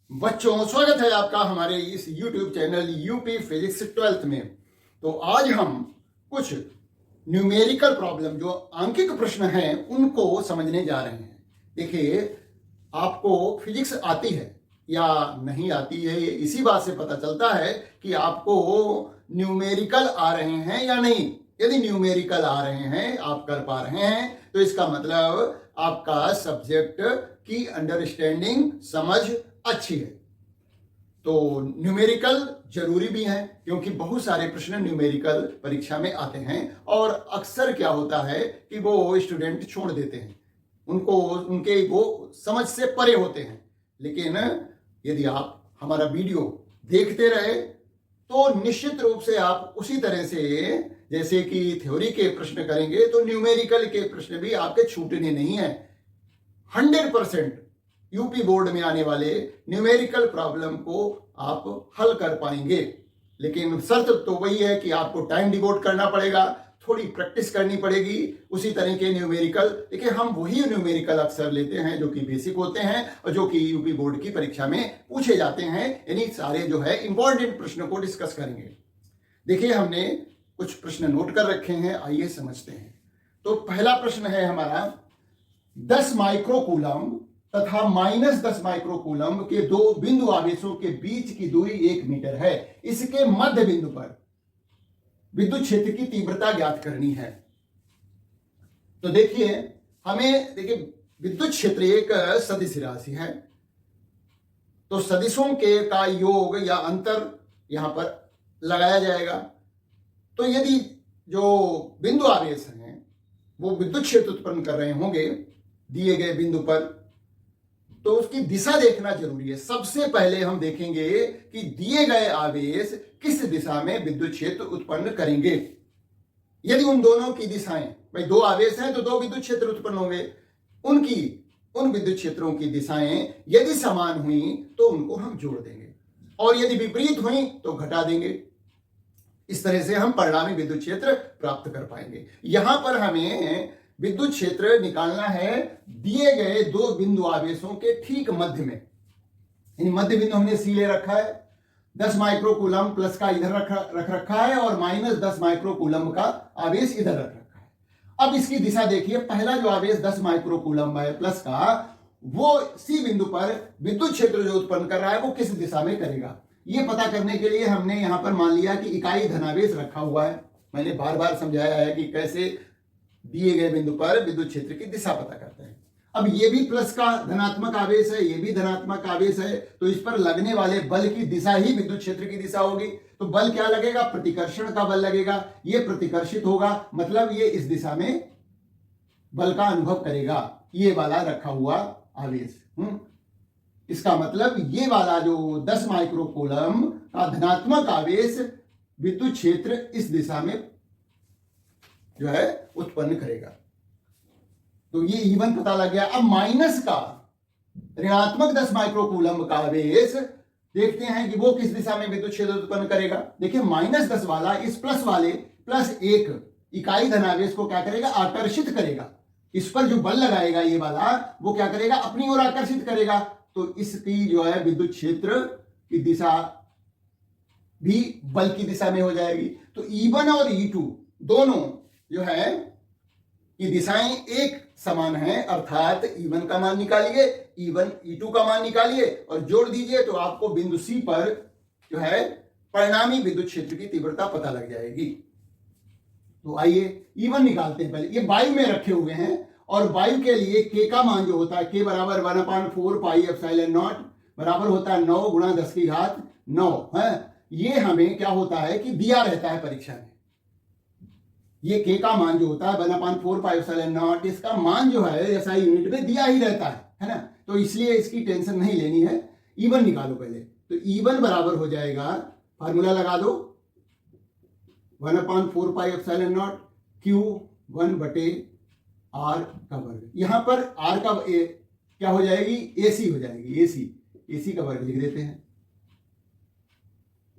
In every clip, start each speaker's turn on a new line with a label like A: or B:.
A: बच्चों, स्वागत है आपका हमारे इस YouTube channel UP physics 12th में। तो आज हम कुछ न्यूमेरिकल प्रॉब्लम जो आंकिक प्रश्न हैं उनको समझने जा रहे हैं। देखिए, आपको फिजिक्स आती है या नहीं आती है, इसी बात से पता चलता है कि आपको न्यूमेरिकल आ रहे हैं या नहीं। यदि न्यूमेरिकल आ रहे हैं, आप कर पा रहे हैं, तो इसका मतलब आपका सब्जेक्ट की अंडरस्टैंडिंग, समझ अच्छी है। तो न्यूमेरिकल जरूरी भी है क्योंकि बहुत सारे प्रश्न न्यूमेरिकल परीक्षा में आते हैं और अक्सर क्या होता है कि वो स्टूडेंट छोड़ देते हैं, उनके वो समझ से परे होते हैं। लेकिन यदि आप हमारा वीडियो देखते रहे तो निश्चित रूप से आप उसी तरह से, जैसे कि थ्योरी के प्रश्न करेंगे तो न्यूमेरिकल के प्रश्न भी आपके छूटने नहीं है। 100% यूपी बोर्ड में आने वाले न्यूमेरिकल प्रॉब्लम को आप हल कर पाएंगे। लेकिन शर्त तो वही है कि आपको टाइम डिवोट करना पड़ेगा, थोड़ी प्रैक्टिस करनी पड़ेगी। उसी तरह के न्यूमेरिकल, देखिए हम वही न्यूमेरिकल अक्सर लेते हैं जो कि बेसिक होते हैं और जो कि यूपी बोर्ड की परीक्षा में पूछे जाते हैं। यानी सारे जो है इंपॉर्टेंट प्रश्नों को डिस्कस करेंगे। देखिए, हमने कुछ प्रश्न नोट कर रखे हैं, आइए समझते हैं। तो पहला प्रश्न है हमारा, 10 माइक्रोकूलम तथा -10 माइक्रोकूलम के दो बिंदु आवेशों के बीच की दूरी 1 मीटर है। इसके मध्य बिंदु पर विद्युत क्षेत्र की तीव्रता ज्ञात करनी है। तो देखिए, विद्युत क्षेत्र एक सदिश राशि है। तो सदिशों के का योग या अंतर यहां पर लगाया जाएगा। तो यदि जो बिंदु आवेश हैं वो विद्युत क्षेत्र उत्पन्न कर रहे होंगे दिए गए बिंदु पर, तो उसकी दिशा देखना जरूरी है। सबसे पहले हम देखेंगे कि दिए गए आवेश किस दिशा में विद्युत क्षेत्र उत्पन्न करेंगे। यदि उन दोनों की दिशाएं, भाई दो आवेश हैं तो दो विद्युत क्षेत्र उत्पन्न होंगे, उन विद्युत क्षेत्रों की दिशाएं यदि समान हुई तो उनको हम जोड़ देंगे और यदि विपरीत हुई तो घटा देंगे। इस तरह से हम परिणामी विद्युत क्षेत्र प्राप्त कर पाएंगे। यहां पर हमें विद्युत क्षेत्र निकालना है दिए गए दो बिंदु आवेशों के ठीक मध्य में। यानी मध्य बिंदु हमने सी ले रखा है, 10 माइक्रोकूलम प्लस का इधर रख रखा है और -10 माइक्रोकूलम का आवेश इधर रख रखा है। अब इसकी दिशा देखिए, पहला जो आवेश 10 माइक्रोकूलम है प्लस का, वो सी बिंदु पर विद्युत क्षेत्र जो उत्पन्न कर रहा है वो किस दिशा में करेगा, ये पता करने के लिए हमने यहां पर मान लिया कि इकाई धनावेश रखा हुआ है। मैंने बार बार समझाया है कि कैसे दिए गए बिंदु पर विद्युत क्षेत्र की दिशा पता करते हैं। अब ये भी प्लस का धनात्मक आवेश है, ये भी धनात्मक आवेश है, तो इस पर लगने वाले बल की दिशा ही विद्युत क्षेत्र की दिशा होगी। तो बल क्या लगेगा? प्रतिकर्षण का बल लगेगा। ये प्रतिकर्षित होगा, मतलब ये इस दिशा में बल का अनुभव करेगा। ये वाला रखा हुआ आवेश, इसका मतलब ये वाला जो 10 माइक्रोकूलम का धनात्मक आवेश विद्युत क्षेत्र इस दिशा में जो है उत्पन्न करेगा। तो ये E1 पता लग गया। अब माइनस का ऋणात्मक 10 माइक्रोकूलम का आवेश देखते हैं कि वो किस दिशा में विद्युत क्षेत्र उत्पन्न करेगा। देखिए, -10 वाला इस प्लस वाले +1 इकाई धनावेश को क्या करेगा? आकर्षित करेगा। इस पर जो बल लगाएगा ये वाला, वो क्या करेगा? अपनी ओर आकर्षित करेगा। तो इसकी जो है विद्युत क्षेत्र की दिशा भी बल की दिशा में हो जाएगी। तो E1 और E2 दोनों जो है ये दिशाएं एक समान हैं, अर्थात E1 का मान निकालिए, E2 का मान निकालिए और जोड़ दीजिए तो आपको बिंदु सी पर जो है परिणामी विद्युत क्षेत्र की तीव्रता पता लग जाएगी। तो आइए E1 निकालते हैं। पहले ये वायु में रखे हुए हैं और वायु के लिए K का मान जो होता है, K बराबर 1/4 पाई एप्सिलॉन नॉट बराबर होता है 9 गुणा 10⁹9 है। ये हमें क्या होता है कि दिया रहता है परीक्षा में। ये K का मान जो होता है 1/4 पाई एप्सिलॉन नॉट, इसका मान जो है SI यूनिट में दिया ही रहता है ना। तो इसलिए इसकी टेंशन नहीं लेनी है। E1 निकालो पहले। तो E1 बराबर हो जाएगा, फार्मूला लगा दो, 1/4 पाई एप्सिलॉन नॉट Q1/R का वर्ग। यहां पर R का क्या हो जाएगी? AC हो जाएगी। AC का वर्ग लिख देते हैं,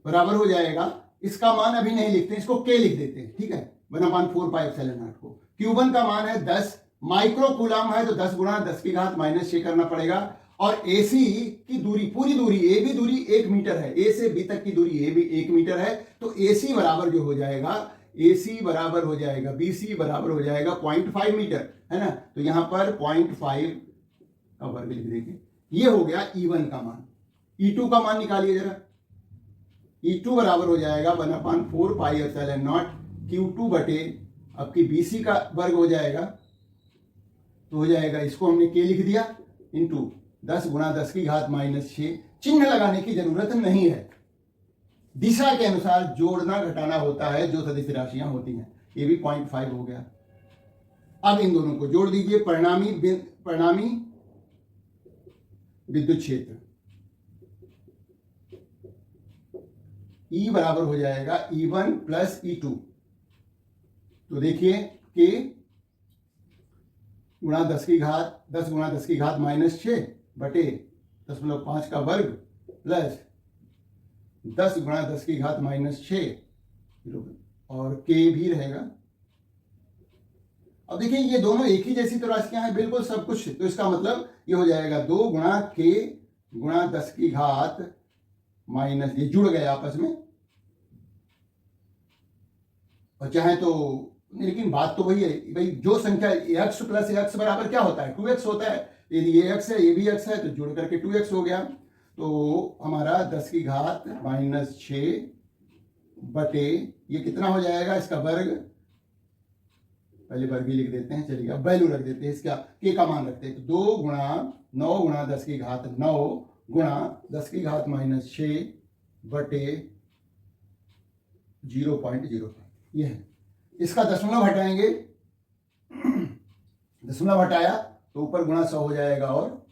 A: बराबर हो जाएगा। इसका मान अभी नहीं लिखते, इसको K लिख देते हैं, ठीक है, 1/4 पाई एप्सिलॉन नॉट को। Q1 का मान है 10 माइक्रोकूलम है, तो 10 गुणा 10⁻⁻6 करना पड़ेगा और AC की दूरी, पूरी दूरी ए बी दूरी 1 मीटर है, ए से बी तक की दूरी ए बी 1 मीटर है, तो AC बराबर जो हो जाएगा, AC बराबर हो जाएगा BC बराबर हो जाएगा 0.5 मीटर, है ना। तो यहां पर 0.5 का वर्ग लिख देंगे। ये हो गया E1 का मान। E2 का मान निकालिए जरा। E2 बराबर हो जाएगा 1/4 पाई एप्सिलॉन नॉट Q2 बटे आपकी BC का वर्ग हो जाएगा, तो हो जाएगा, इसको हमने K लिख दिया, इंटू 10 गुणा 10 की घात -6। चिन्ह लगाने की जरूरत नहीं है, दिशा के अनुसार जोड़ना घटाना होता है जो सदिश राशियां होती हैं। ये भी 0.5 हो गया। अब इन दोनों को जोड़ दीजिए, परिणामी विद्युत क्षेत्र E बराबर हो जाएगा E1 प्लस E2। तो देखिए K गुणा 10 गुणा 10 की घात -6 बटे 0.5 का वर्ग प्लस 10 गुणा 10 की घात -6, और K भी रहेगा। अब देखिए ये दोनों एक ही जैसी तो राशियां हैं बिल्कुल सब कुछ, तो इसका मतलब ये हो जाएगा 2 गुणा K गुणा 10 की घात माइनस, ये जुड़ गए आपस में, और चाहे तो, लेकिन बात तो वही है भाई, जो संख्या x प्लस x बराबर क्या होता है, 2x होता है। यदि ये x है ये भी x है तो जुड़ करके 2x हो गया। तो हमारा 10 की घात -6 बटे ये कितना हो जाएगा, इसका वर्ग, पहले वर्ग ही लिख देते हैं, चलिए अब वैल्यू रख देते हैं, इसका के का मान रखते हैं। तो 2 गुणा 9 गुणा 10 की घात 9 गुणा 10 की घात -6 बटे 0.05, ये है। इसका दशमलव हटाएंगे, दशमलव हटाया तो ऊपर गुणा 100 हो जाएगा, और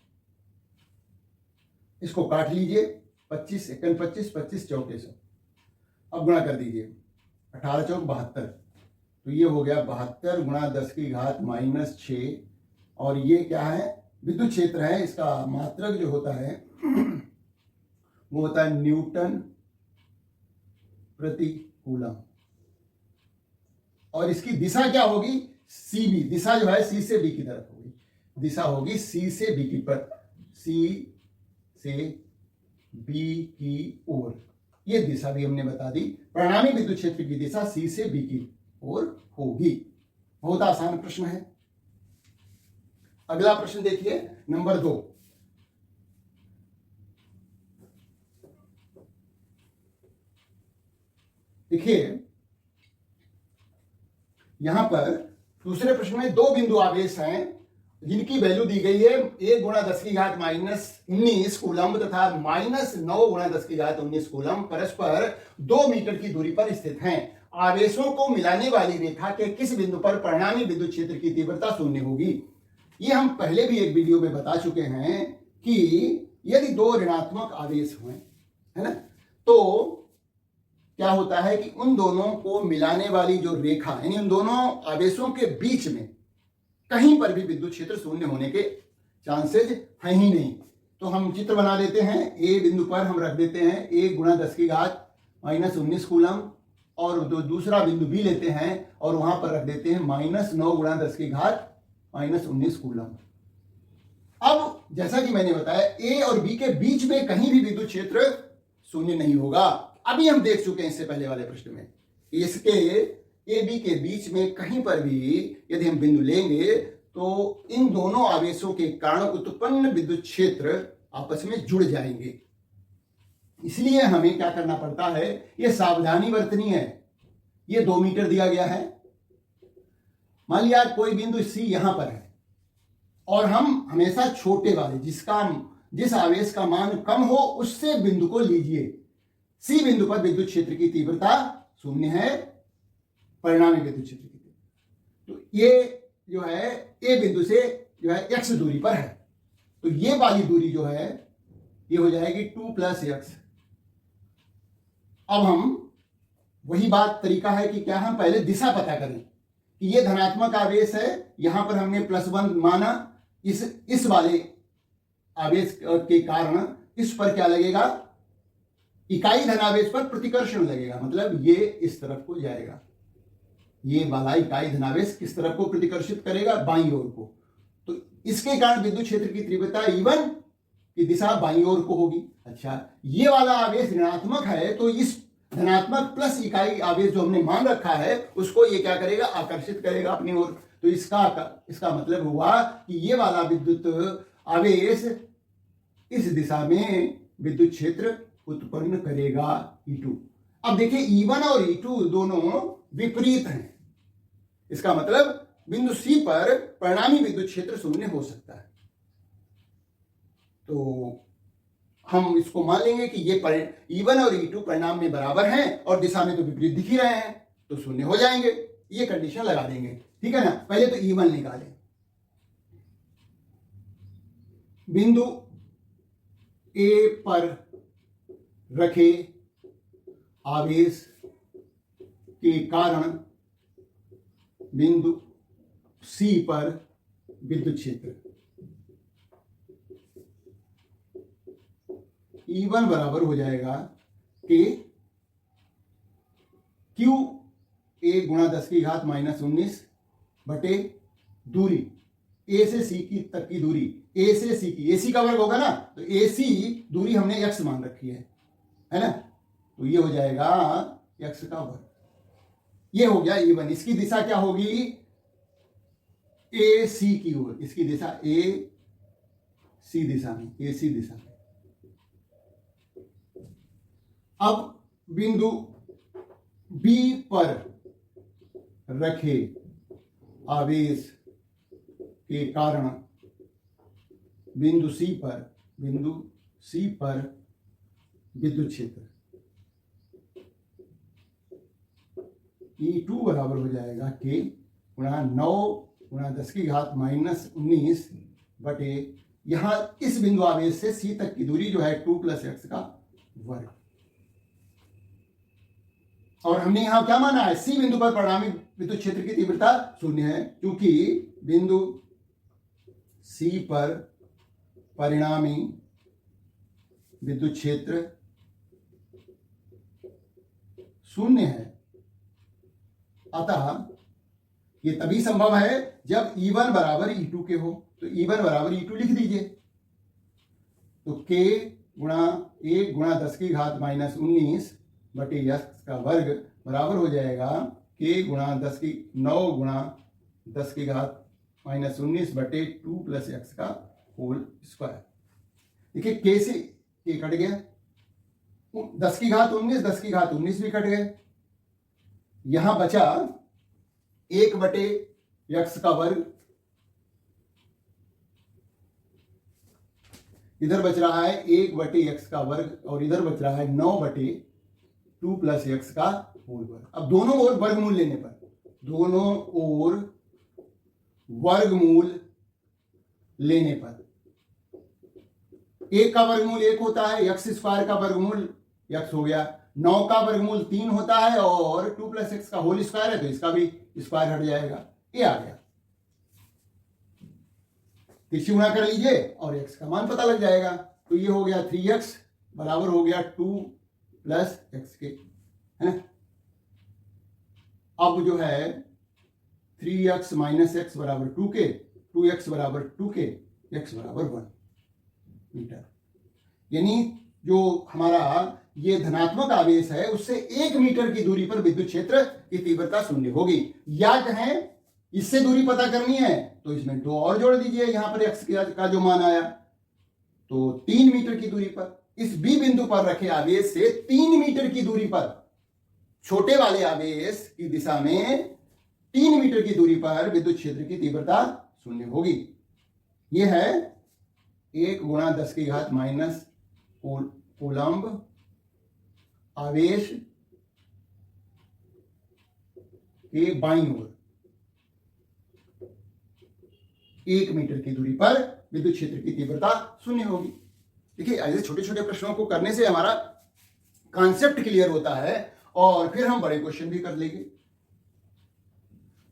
A: इसको काट लीजिए, 25 एकन 25 25 चौके 100। अब गुणा कर दीजिए, 18 चौक 72, तो ये हो गया 72 गुणा 10 की घात -6, और ये क्या है, विद्युत क्षेत्र है। इसका मात्रक जो होता है वो होता है न्यूटन प्रति कूलम, और इसकी दिशा क्या होगी, CB, दिशा जो है C से B की तरफ होगी, दिशा होगी C से B की पर, C से B की ओर, ये दिशा भी हमने बता दी। परिणामी विद्युत क्षेत्र की दिशा C से B की ओर होगी। बहुत आसान प्रश्न है। अगला प्रश्न देखिए, नंबर 2। देखिए यहां पर दूसरे प्रश्न में 2 बिंदु आवेश हैं जिनकी वैल्यू दी गई है 1 गुणा 10 की घात -19 कूलम तथा -9 गुणा 10 की घात 19 कूलम परस्पर 2 मीटर की दूरी पर स्थित हैं। आवेशों को मिलाने वाली रेखा के किस बिंदु पर परिणामी विद्युत क्षेत्र की तीव्रता शून्य होगी। ये हम पहले भी एक वीडियो में बता चुके हैं कि यदि 2 ऋणात्मक आवेश हुए, है ना, तो क्या होता है कि उन दोनों को मिलाने वाली जो रेखा, यानी उन दोनों आवेशों के बीच में कहीं पर भी विद्युत क्षेत्र शून्य होने के चांसेस हैं ही नहीं। तो हम चित्र बना देते हैं, ए बिंदु पर हम रख देते हैं 1 गुणा 10 की घात -19 कूलम, और दूसरा बिंदु बी लेते हैं और वहां पर रख देते हैं -9 गुणा 10 की घात -19 कूलम। अब जैसा कि मैंने बताया, ए और बी के बीच में कहीं भी विद्युत क्षेत्र शून्य नहीं होगा। अभी हम देख चुके हैं इससे पहले वाले प्रश्न में, इसके ए बी के बीच में कहीं पर भी यदि हम बिंदु लेंगे तो इन दोनों आवेशों के कारण उत्पन्न विद्युत क्षेत्र आपस में जुड़ जाएंगे। इसलिए हमें क्या करना पड़ता है, यह सावधानी बरतनी है। यह 2 मीटर दिया गया है, मान लिया कोई बिंदु सी यहां पर है, और हम हमेशा छोटे वाले जिस आवेश का मान कम हो उससे बिंदु को लीजिए। सी बिंदु पर विद्युत क्षेत्र की तीव्रता 0 है, परिणामी विद्युत क्षेत्र की तीव्रता। तो ये जो है ए बिंदु से जो है x दूरी पर है, तो ये वाली दूरी जो है ये हो जाएगी 2 + x। अब हम वही बात तरीका है कि क्या हम पहले दिशा पता करें कि ये धनात्मक आवेश है, यहां पर हमने +1 माना, इस वाले आवेश के कारण इस पर क्या लगेगा, इकाई धनावेश पर प्रतिकर्षण लगेगा, मतलब ये इस तरफ को जाएगा। ये वाला इकाई धनावेश किस तरफ को प्रतिकर्षित करेगा, बाईं ओर को। तो इसके कारण विद्युत क्षेत्र की तीव्रता E1 की दिशा बाईं ओर को होगी। अच्छा, ये वाला आवेश ऋणात्मक है तो इस धनात्मक प्लस इकाई आवेश जो हमने मान रखा है उसको ये क्या करेगा, आकर्षित करेगा अपनी ओर। तो इसका मतलब हुआ कि ये वाला विद्युत आवेश इस दिशा में विद्युत क्षेत्र उत्पन्न करेगा E2। अब देखिए E1 और E2 दोनों विपरीत हैं, इसका मतलब बिंदु C पर परिणामी विद्युत क्षेत्र शून्य हो सकता है। तो हम इसको मान लेंगे कि ये E1 और E2 परिणाम में बराबर हैं और दिशा में तो विपरीत दिख ही रहे हैं, तो शून्य हो जाएंगे। ये कंडीशन लगा देंगे, ठीक है ना। पहले तो E1 निकालें। बिंदु A पर रखे आवेश के कारण बिंदु C पर विद्युत क्षेत्र E1 बराबर हो जाएगा कि Q A गुणा 10 की घात -19 बटे दूरी A से C की तक की दूरी, A से C की, AC का वर्ग होगा ना, तो AC दूरी हमने x मान रखी है ना, तो ये हो जाएगा x का वर्ग। ये हो गया E1। इसकी दिशा क्या होगी, AC की ओर, इसकी दिशा AC दिशा में, AC दिशा में। अब बिंदु B पर रखे आवेश के कारण बिंदु C पर विद्युत क्षेत्र E2 बराबर हो जाएगा K गुणा 9 गुणा 10 की घात -19 बटे यहां इस बिंदु आवेश से C तक की दूरी जो है 2 + x का वर्ग। और हमने यहां क्या माना है, C बिंदु पर परिणामी विद्युत क्षेत्र की तीव्रता शून्य है, क्योंकि बिंदु C पर परिणामी विद्युत क्षेत्र शून्य है। अतः ये तभी संभव है जब E1 बराबर E2 के हो। तो E1 बराबर E2 लिख दीजिए। तो K गुणा 1 गुणा 10 की घात -19 बटे x का वर्ग बराबर हो जाएगा K गुणा 9 गुणा 10 की घात -19 बटे 2 + x का होल स्क्वायर। देखिए K से K कट गया, 10 की घात 19 भी कट गए, यहां बचा 1 बटे x का वर्ग, इधर बच रहा है 1 बटे x का वर्ग और इधर बच रहा है 9 बटे 2 + x का होल वर्ग। अब दोनों ओर वर्गमूल लेने पर, दोनों ओर वर्गमूल लेने पर 1 का वर्गमूल 1 होता है, x² का वर्गमूल x हो गया, 9 का वर्गमूल 3 होता है और 2 + x का होल स्क्वायर है तो इसका भी स्क्वायर हट जाएगा, ये आ गया। तिरछी गुणा कर लीजिए और x का मान पता लग जाएगा। तो ये हो गया 3x बराबर हो गया 2 + x के, है ना। अब जो है 3x - x बराबर 2k, 2x बराबर 2k, x बराबर 1 मीटर। यानी जो हमारा ये धनात्मक आवेश है उससे 1 मीटर की दूरी पर विद्युत क्षेत्र की तीव्रता शून्य होगी। या कहें इससे दूरी पता करनी है तो इसमें 2 और जोड़ दीजिए, यहां पर x का जो मान आया, तो 3 मीटर की दूरी पर इस B बिंदु पर रखे आवेश से 3 मीटर की दूरी पर, छोटे वाले आवेश की दिशा में 3 मीटर की दूरी पर विद्युत क्षेत्र की तीव्रता शून्य होगी। यह है 1 गुणा 10 की घात - कूलम्ब आवेश के बाईं ओर 1 मीटर की दूरी पर विद्युत क्षेत्र की तीव्रता शून्य होगी। देखिए ऐसे छोटे छोटे प्रश्नों को करने से हमारा कॉन्सेप्ट क्लियर होता है और फिर हम बड़े क्वेश्चन भी कर लेंगे।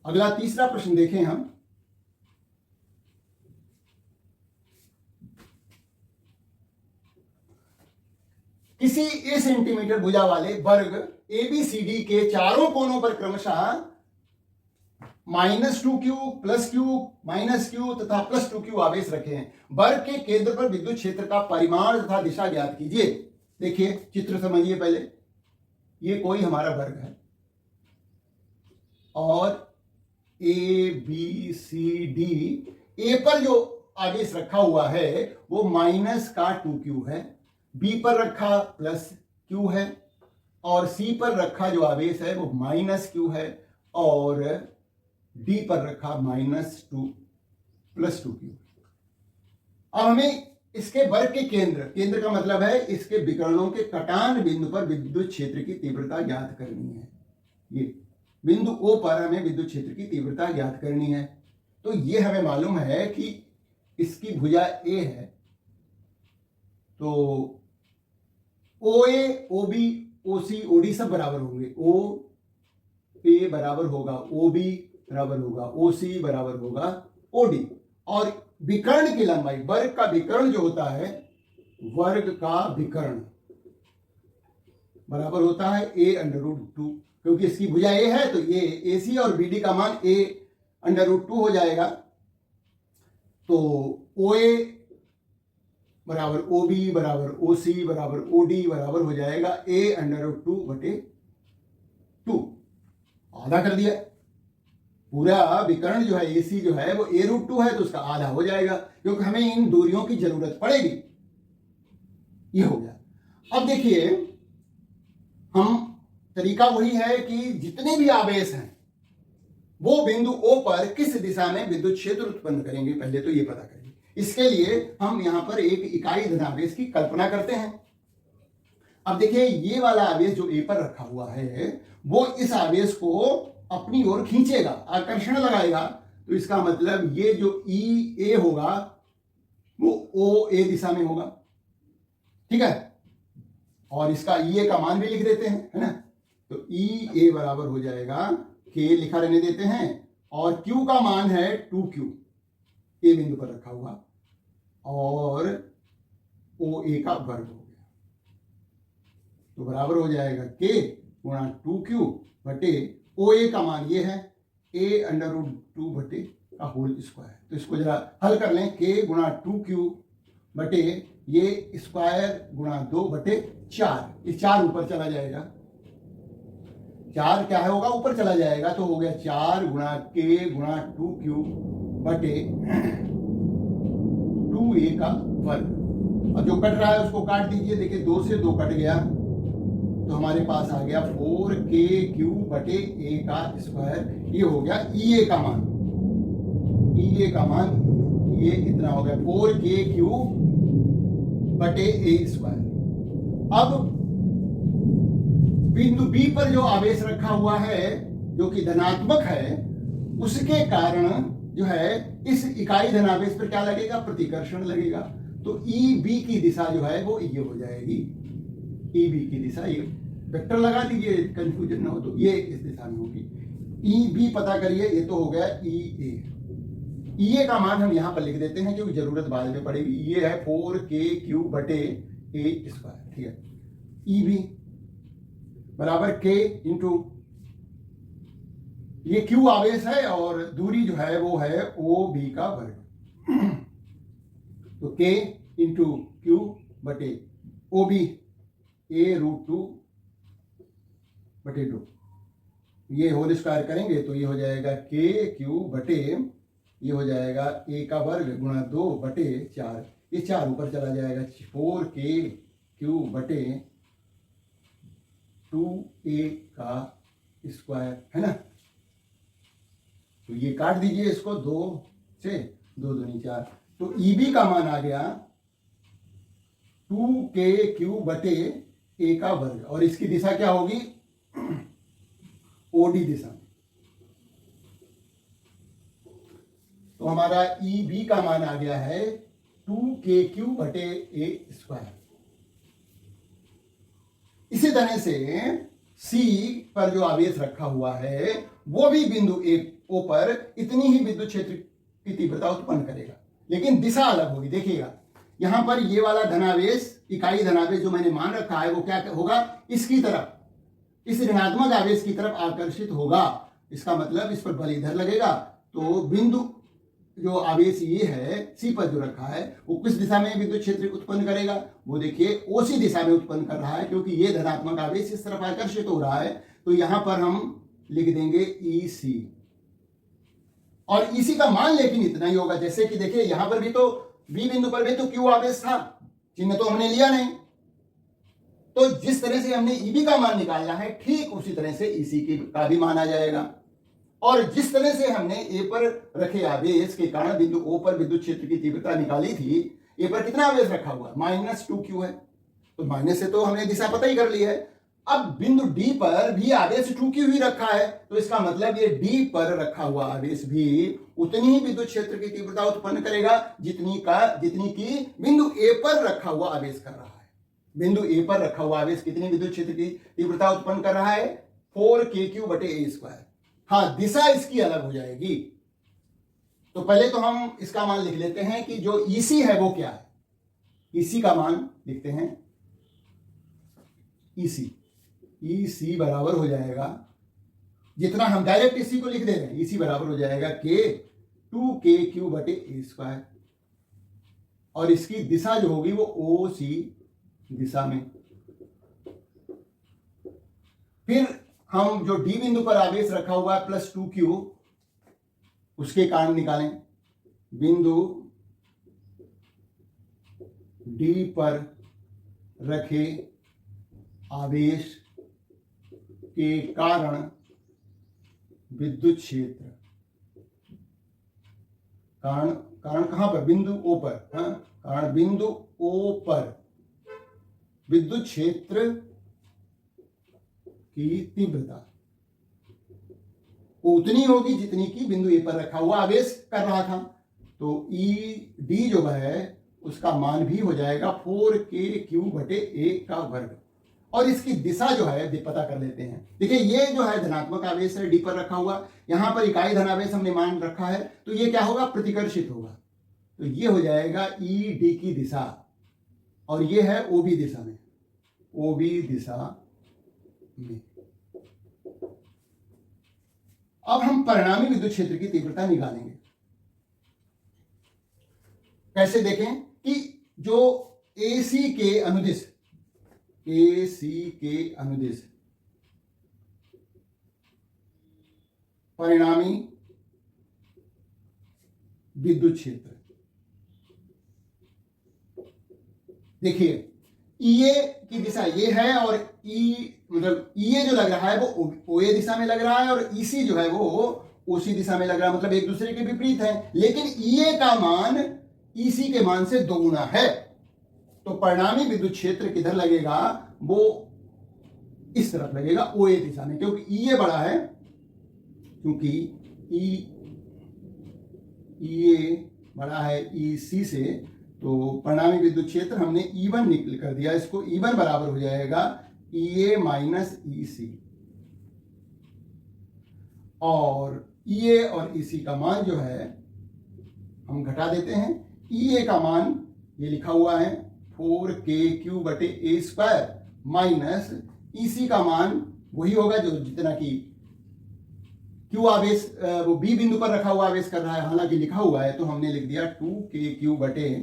A: अगला तीसरा प्रश्न देखें हम। किसी a सेंटीमीटर भुजा वाले वर्ग ABCD के चारों कोनों पर क्रमशः -2q, +q, -q तथा +2q आवेश रखे हैं। वर्ग के केंद्र पर विद्युत क्षेत्र का परिमाण तथा दिशा ज्ञात कीजिए। देखिए चित्र समझिए पहले, ये कोई हमारा वर्ग है और ए बी सी डी, ए पर जो आवेश रखा हुआ है वो -2q है, बी पर रखा +q है और सी पर रखा जो आवेश है वो -q है और डी पर रखा -2 +2q। अब हमें इसके वर्ग के केंद्र का मतलब है इसके विकर्णों के कटान बिंदु पर विद्युत क्षेत्र की तीव्रता ज्ञात करनी है। ये बिंदु O पर हमें विद्युत क्षेत्र की तीव्रता ज्ञात करनी है। तो ये हमें मालूम है कि इसकी भुजा A है, तो OA, OB, OC, OD सब बराबर होंगे। OA बराबर होगा OB बराबर होगा OC बराबर होगा OD। और विकर्ण की लंबाई, वर्ग का विकर्ण जो होता है, वर्ग का विकर्ण बराबर होता है a√2, क्योंकि इसकी भुजा a है तो ये AC और BD का मान a√2 हो जाएगा। तो OA बराबर OB बराबर OC बराबर OD बराबर हो जाएगा a√2/2। आधा कर दिया। पूरा विकर्ण जो है AC जो है वो a√2 है तो उसका आधा हो जाएगा, क्योंकि हमें इन दूरियों की जरूरत पड़ेगी। ये हो गया। अब देखिए, हम तरीका वही है कि जितने भी आवेश हैं वो बिंदु O पर किस दिशा में विद्युत क्षेत्र उत्पन्न करेंगे, पहले तो ये पता करेंगे। इसके लिए हम यहां पर एक इकाई धनावेश की कल्पना करते हैं। अब देखिए, ये वाला आवेश जो A पर रखा हुआ है वो इस आवेश को अपनी ओर खींचेगा, आकर्षण लगाएगा। तो इसका मतलब ये जो EA होगा वो OA दिशा में होगा, ठीक है। और इसका EA का मान भी लिख देते हैं, है ना। तो EA बराबर हो जाएगा, K लिखा रहने देते हैं और Q का मान है 2Q, A बिंदु पर रखा हुआ, और OA का वर्ग हो गया। तो बराबर हो जाएगा K गुणा 2Q बटे OA का मान ये है a√2 का होल स्क्वायर। तो इसको जरा हल कर लें। K गुणा 2Q बटे ये स्क्वायर गुणा 2/4, ये 4 ऊपर चला जाएगा, 4 क्या है होगा ऊपर चला जाएगा, तो हो गया 4 गुणा K गुणा 2Q बटे 2A का वर्ग। और जो कट रहा है उसको काट दीजिए। देखिए 2 से 2 कट गया तो हमारे पास आ गया 4KQ बटे A का स्क्वायर। ये हो गया EA का मान, EA का मान ये इतना हो गया 4KQ बटे A स्क्वायर। अब बिंदु B पर जो आवेश रखा हुआ है जो कि धनात्मक है, उसके कारण जो है इस इकाई धनावेश पर क्या लगेगा, प्रतिकर्षण लगेगा। तो EB की दिशा जो है वो ये हो जाएगी, EB की दिशा, ये वेक्टर लगा दीजिए कंफ्यूजन ना हो, तो ये इस दिशा में होगी। EB पता करिए, ये तो हो गया EA। EA का मान हम यहां पर लिख देते हैं क्योंकि जरूरत बाद में पड़ेगी। ये है 4KQ बटे A स्क्वायर, ठीक है। EB बराबर K इंटू ये Q आवेश है और दूरी जो है वो है OB का वर्ग। तो K इंटू Q बटे OB a√2 बटे 2, ये होल स्क्वायर करेंगे तो ये हो जाएगा KQ बटे ये हो जाएगा A का वर्ग गुणा 2 बटे 4, ये 4 ऊपर चला जाएगा, 4KQ बटे 2A का स्क्वायर, है ना। तो ये काट दीजिए इसको, 2 से 2 दूनी 4। तो EB का मान आ गया 2KQ बटे A का वर्ग, और इसकी दिशा क्या होगी, OD दिशा। तो हमारा EB का मान आ गया है 2KQ बटे A स्क्वायर। इसी तरह से C पर जो आवेश रखा हुआ है वो भी बिंदु O पर इतनी ही विद्युत क्षेत्र की तीव्रता उत्पन्न करेगा, लेकिन दिशा अलग होगी। देखिएगा यहां पर ये वाला धनावेश, इकाई धनावेश जो मैंने मान रखा है वो क्या होगा, इसकी तरफ, इस ऋणात्मक आवेश की तरफ आकर्षित होगा। इसका मतलब इस पर बल इधर लगेगा, तो बिंदु जो आवेश ये है सी पर जो रखा है वो किस दिशा में विद्युत क्षेत्र उत्पन्न करेगा, वो देखिए ओसी दिशा में उत्पन्न कर रहा है, क्योंकि ये धनात्मक आवेश इस तरफ आकर्षित हो रहा है। तो यहां पर हम लिख देंगे ईसी, और ईसी का मान लेकिन इतना ही होगा। जैसे कि देखिए यहां पर भी तो बी बिंदु पर भी तो क्यू आवेश था, चिन्ह तो हमने लिया नहीं, तो जिस तरह से हमने ईबी का मान निकालना है ठीक उसी तरह से ईसी का भी मान आ जाएगा। और जिस तरह से हमने ए पर रखे आवेश के कारण बिंदु ओ पर विद्युत क्षेत्र की तीव्रता निकाली थी, ए पर कितना आवेश रखा हुआ, -2q है, तो माइनस से तो हमने दिशा पता ही कर ली है। अब बिंदु डी पर भी आवेश 2q ही रखा है, तो इसका मतलब ये डी पर रखा हुआ आवेश भी उतनी ही विद्युत क्षेत्र की तीव्रता उत्पन्न करेगा जितनी की बिंदु ए पर रखा हुआ आवेश कर रहा है। बिंदु ए पर रखा हुआ आवेश कितनी विद्युत क्षेत्र की तीव्रता उत्पन्न कर रहा है, 4kq/a²। हाँ, दिशा इसकी अलग हो जाएगी। तो पहले तो हम इसका मान लिख लेते हैं कि जो ईसी है वो क्या है। ईसी का मान लिखते हैं, ईसी बराबर हो जाएगा, जितना हम डायरेक्ट इसी को लिख दे रहे हैं, ईसी बराबर हो जाएगा k2kq/a², और इसकी दिशा जो होगी वो ओ सी दिशा में। फिर हम जो डी बिंदु पर आवेश रखा हुआ है +2q, उसके कारण निकालें। बिंदु डी पर रखे आवेश के कारण विद्युत क्षेत्र, कारण कहां पर, बिंदु ओ पर, कारण बिंदु ओ पर विद्युत क्षेत्र की तीव्रता उतनी होगी जितनी की बिंदु ए पर रखा हुआ आवेश कर रहा था। तो ई डी जो है उसका मान भी हो जाएगा 4kq/a², और इसकी दिशा जो है पता कर लेते हैं। देखिए ये जो है धनात्मक आवेश है डी पर रखा हुआ, यहां पर इकाई धनावेश हमने मान रखा है, तो ये क्या होगा, प्रतिकर्षित होगा। तो ये हो जाएगा ई डी की दिशा, और ये है ओबी दिशा में, ओबी दिशा में। अब हम परिणामी विद्युत क्षेत्र की तीव्रता निकालेंगे। कैसे देखें कि जो AC के अनुदिश परिणामी विद्युत क्षेत्र, देखिए ईए की दिशा ये है, और मतलब ईए जो लग रहा है वो ओए दिशा में लग रहा है, और ईसी जो है वो ओसी दिशा में लग रहा है, मतलब एक दूसरे के विपरीत है। लेकिन ईए का मान ईसी के मान से 2 गुना है, तो परिणामी विद्युत क्षेत्र किधर लगेगा, वो इस तरफ लगेगा, ओए दिशा में, क्योंकि ईए बड़ा है, क्योंकि ईए बड़ा है ईसी से, तो परिणामी विद्युत क्षेत्र हमने E1 निकल कर दिया, इसको E1 बराबर हो जाएगा EA - EC, और EA और EC का मान जो है हम घटा देते हैं। EA का मान ये लिखा हुआ है 4kq/a² माइनस EC का मान वही होगा जो जितना कि Q आवेश वो B बिंदु पर रखा हुआ आवेश कर रहा है, हालांकि लिखा हुआ है तो हमने लिख दिया 2kq/a²।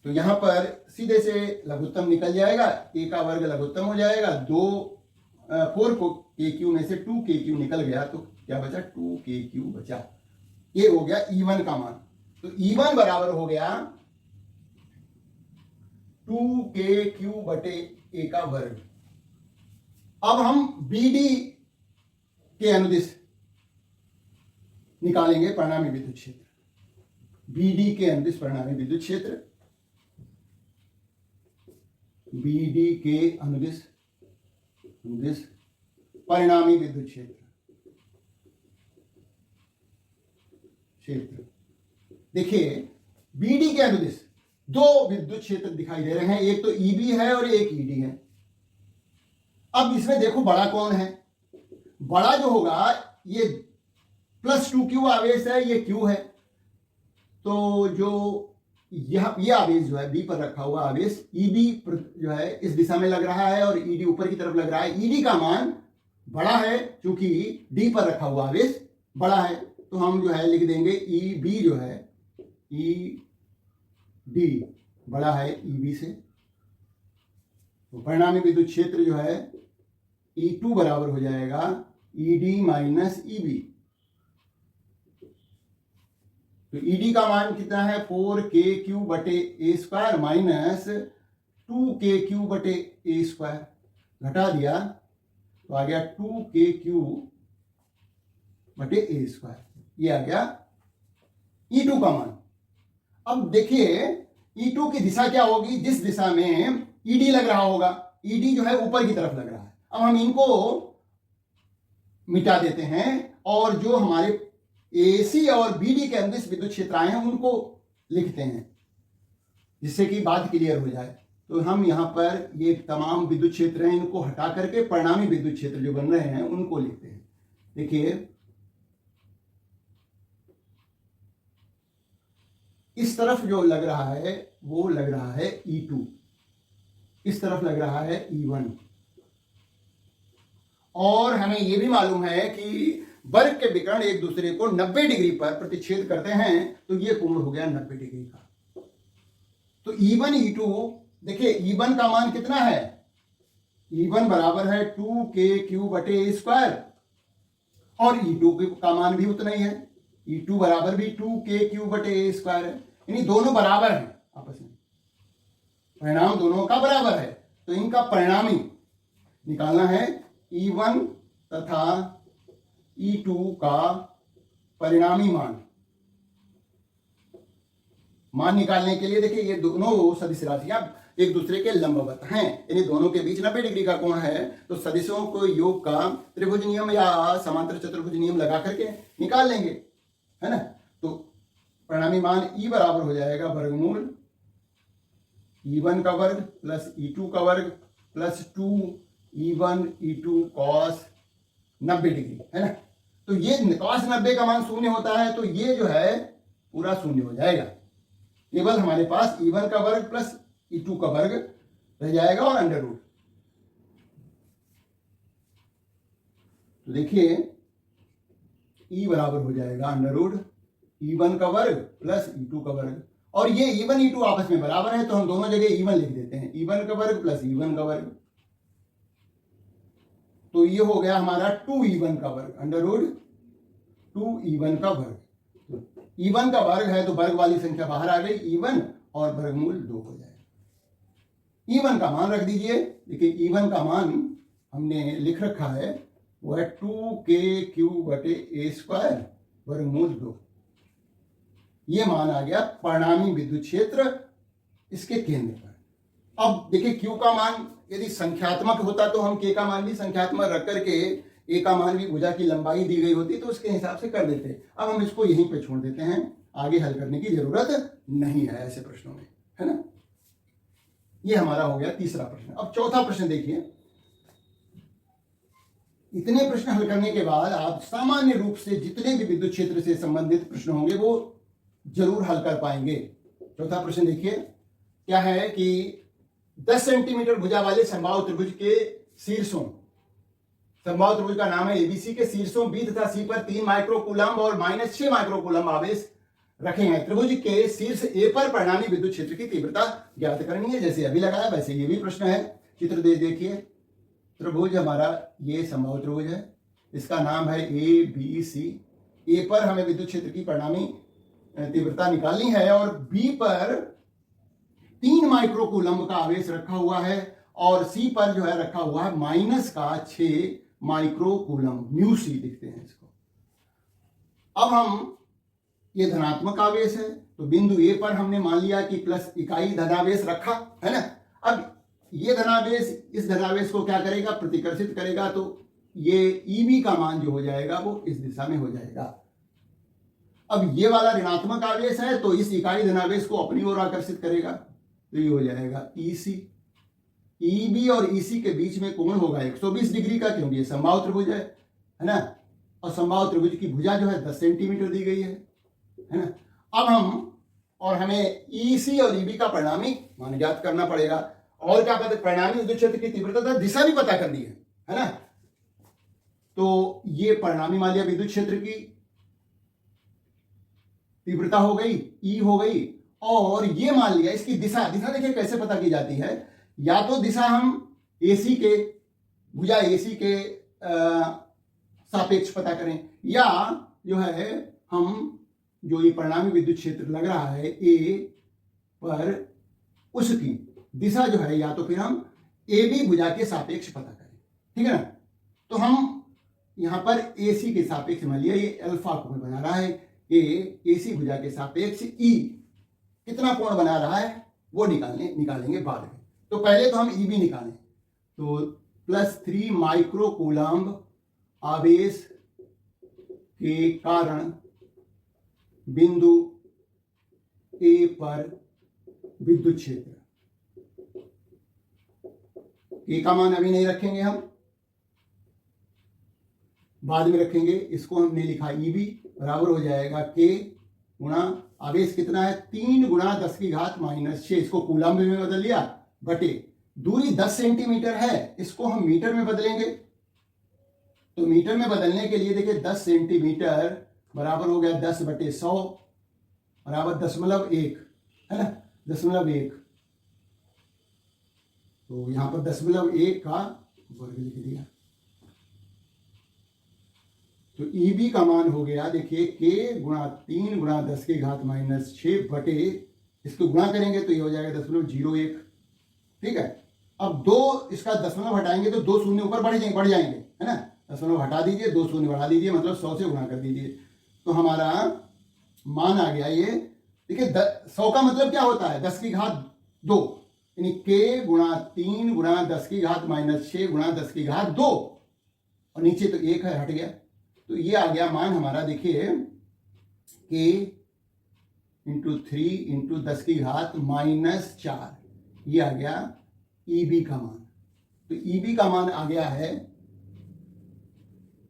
A: तो यहां पर सीधे से लघुत्तम निकल जाएगा, a का वर्ग लघुत्तम हो जाएगा, 4 को kq में से 2kq निकल गया, तो क्या बचा, 2kq बचा। ये हो गया E1 का मान। तो E1 बराबर हो गया 2kq/a²। अब हम BD के अनुदिश निकालेंगे परिणामी विद्युत क्षेत्र, BD के अनुदिश परिणामी विद्युत क्षेत्र, BD के अनुदिश परिणामी विद्युत क्षेत्र। देखिए BD के अनुदिश 2 विद्युत क्षेत्र दिखाई दे रहे हैं, एक तो EB है और एक ED है। अब इसमें देखो बड़ा कौन है, बड़ा जो होगा ये +2q आवेश है, ये Q है, तो जो ये आवेश जो है B पर रखा हुआ आवेश EB जो है इस दिशा में लग रहा है और ED ऊपर की तरफ लग रहा है। ED का मान बड़ा है, क्योंकि डी पर रखा हुआ आवेश बड़ा है, तो हम जो है लिख देंगे ई बी जो है, ई डी बड़ा है ई बी से। तो परिणामी विद्युत क्षेत्र जो है E2 बराबर हो जाएगा ED माइनस EB। तो ED का मान कितना है 4KQ बटे ए स्क्वायर माइनस 2KQ बटे ए स्क्वायर, घटा दिया तो आ गया 2KQ बटे ए स्क्वायर, ये आ गया E2 का मान। अब देखिए E2 की दिशा क्या होगी, जिस दिशा में ED लग रहा होगा, ED जो है ऊपर की तरफ लग रहा है। अब हम इनको मिटा देते हैं और जो हमारे AC और BD के अंदर विद्युत क्षेत्र आए हैं उनको लिखते हैं, जिससे कि बात क्लियर हो जाए। तो हम यहां पर ये तमाम विद्युत क्षेत्र हैं, इनको हटा करके परिणामी विद्युत क्षेत्र जो बन रहे हैं उनको लिखते हैं। देखिए इस तरफ जो लग रहा है वो लग रहा है E2, इस तरफ लग रहा है E1, और हमें यह भी मालूम है कि वर्ग के विकर्ण एक दूसरे को 90 डिग्री पर प्रतिच्छेद करते हैं, तो ये कोण हो गया 90 डिग्री का। तो E1 E2, देखिए E1 का मान कितना है, E1 बराबर है 2KQ बटे ए स्क्वायर, और E2 का मान भी उतना ही है, E2 बराबर भी 2KQ बटे ए स्क्वायर है, यानी दोनों बराबर हैं आपस में, परिणाम दोनों का बराबर है। तो इनका परिणामी निकालना है, E1 तथा E2 का परिणामी मान निकालने के लिए देखिए ये दोनों सदिश राशियां एक दूसरे के लंबवत हैं, यानी दोनों के बीच 90 डिग्री का कोण है। तो सदिशों को योग का त्रिभुज नियम या समांतर चतुर्भुज नियम लगा करके निकाल लेंगे, है ना। तो परिणामी मान E बराबर हो जाएगा वर्गमूल E1 का वर्ग प्लस E2 का वर्ग plus 2E1 E2 cos 90 degree, है ना। तो ये cos 90 का मान शून्य होता है, तो ये जो है पूरा शून्य हो जाएगा, केवल हमारे पास E1 का वर्ग प्लस E2 का वर्ग रह जाएगा और अंडर रूट। तो देखिए E बराबर हो जाएगा अंडर रूट E1 का वर्ग प्लस E2 का वर्ग, और ये E1 E2 आपस में बराबर है, तो हम दोनों जगह E1 लिख देते हैं, E1 का वर्ग प्लस E1 का वर्ग। तो ये हो गया हमारा 2E1 का वर्ग अंडर रूट 2E1 का वर्ग। E1 का वर्ग है तो वर्ग वाली संख्या बाहर आ गई E1, और वर्गमूल 2 हो जाएगा। E1 का मान रख दीजिए, देखिए E1 का मान हमने लिख रखा है वो है 2KQ बटे ए स्क्वायर वर्गमूल 2। ये मान आ गया परिणामी विद्युत क्षेत्र इसके केंद्र पर। अब देखिए Q का मान यदि संख्यात्मक होता तो हम K का मान भी संख्यात्मक रख करके A का मान भी भुजा की लंबाई दी गई होती तो उसके हिसाब से कर देते। अब हम इसको यहीं पे छोड़ देते हैं, आगे हल करने की जरूरत नहीं है ऐसे प्रश्नों में, है ना। ये हमारा हो गया तीसरा प्रश्न। अब चौथा प्रश्न देखिए। इतने प्रश्न हल करने के बाद आप सामान्य रूप से जितने भी विद्युत क्षेत्र से संबंधित प्रश्न होंगे वो जरूर हल कर पाएंगे। चौथा प्रश्न देखिए क्या है कि 10 सेंटीमीटर भुजा वाले समबाहु त्रिभुज के शीर्षों, समबाहु त्रिभुज का नाम है एबीसी के शीर्षों बी तथा सी पर 3 माइक्रोकूलम और -6 माइक्रोकूलम आवेश रखे हैं। त्रिभुज के शीर्ष ए पर परिणामी विद्युत क्षेत्र की तीव्रता ज्ञात करनी है। जैसे अभी लगाया वैसे ये भी प्रश्न है। चित्र देखिए, त्रिभुज हमारा ये समबाहु त्रिभुज है, इसका नाम है ए बी सी। ए पर हमें विद्युत क्षेत्र की परिणामी तीव्रता निकालनी है और बी पर 3 माइक्रोकूलम का आवेश रखा हुआ है और सी पर जो है रखा हुआ है -6 माइक्रोकूलम, म्यू सी लिखते हैं इसको। अब हम ये धनात्मक आवेश है तो बिंदु ए पर हमने मान लिया कि प्लस इकाई धनावेश रखा है ना। अब ये धनावेश इस धनावेश को क्या करेगा, प्रतिकर्षित करेगा, तो ये ईबी का मान जो हो जाएगा वो इस दिशा में हो जाएगा। अब ये वाला ऋणात्मक आवेश है तो इस इकाई धनावेश को अपनी ओर आकर्षित करेगा, तो ये हो जाएगा ईसी। ईबी और ईसी के बीच में कोण होगा 120 डिग्री का, क्योंकि ये समबाहु त्रिभुज है ना। और समबाहु त्रिभुज की भुजा जो है 10 सेंटीमीटर दी गई है ना। अब हमें ईसी और ईबी का परिणामी मान ज्ञात करना पड़ेगा। और क्या पता, परिणामी विद्युत क्षेत्र की तीव्रता दिशा भी पता करनी है ना। तो ये परिणामी मान लिया विद्युत क्षेत्र की तीव्रता हो गई, ई हो गई, और ये मान लिया इसकी दिशा। दिशा देखिए कैसे पता की जाती है, या तो दिशा हम एसी के भुजा एसी के सापेक्ष पता करें, या जो है हम जो ये परिणामी विद्युत क्षेत्र लग रहा है ए पर, उसकी दिशा जो है या तो फिर हम ए बी भुजा के सापेक्ष पता करें, ठीक है ना। तो हम यहां पर एसी के सापेक्ष मान लिया ये अल्फा कोण बना रहा है, ए एसी भुजा के सापेक्ष ई कितना कोण बना रहा है वो निकालेंगे बाद में। तो पहले तो हम ई बी निकालें, तो +3 माइक्रो कूलम्ब आवेश के कारण बिंदु ए पर विद्युत क्षेत्र। ए का मान अभी नहीं रखेंगे, हम बाद में रखेंगे। इसको हमने लिखा ई बी बराबर हो जाएगा के गुणा आवेश कितना है 3 × 10⁻⁻⁶, इसको कूलम्ब में बदल लिया, बटे दूरी 10 सेंटीमीटर है, इसको हम मीटर में बदलेंगे। तो मीटर में बदलने के लिए देखिए 10 सेंटीमीटर बराबर हो गया 10/100 बराबर 0.1, है ना, 0.1। तो यहां पर 0.1 का वर्ग लिख दिया। तो ईबी का मान हो गया देखिए के गुणा 3 × 10⁻⁻⁶ बटे, इसको गुणा करेंगे तो ये हो जाएगा 0.01, ठीक है। अब दो इसका दशमलव हटाएंगे तो 2 शून्य ऊपर बढ़ जाएंगे, है ना। दशमलव हटा दीजिए, 2 शून्य बढ़ा दीजिए, मतलब 100 से गुणा कर दीजिए, तो हमारा मान आ गया ये। देखिए 100 का मतलब क्या होता है 10⁻2, यानी के गुणा 3 × 10⁻⁻⁶ गुणा 10⁻2, और नीचे तो 1 है, हट गया। तो ये आ गया मान हमारा, देखिए के × 3 × 10⁻⁻⁴, ये आ गया ईबी का मान। तो ईबी का मान आ गया है,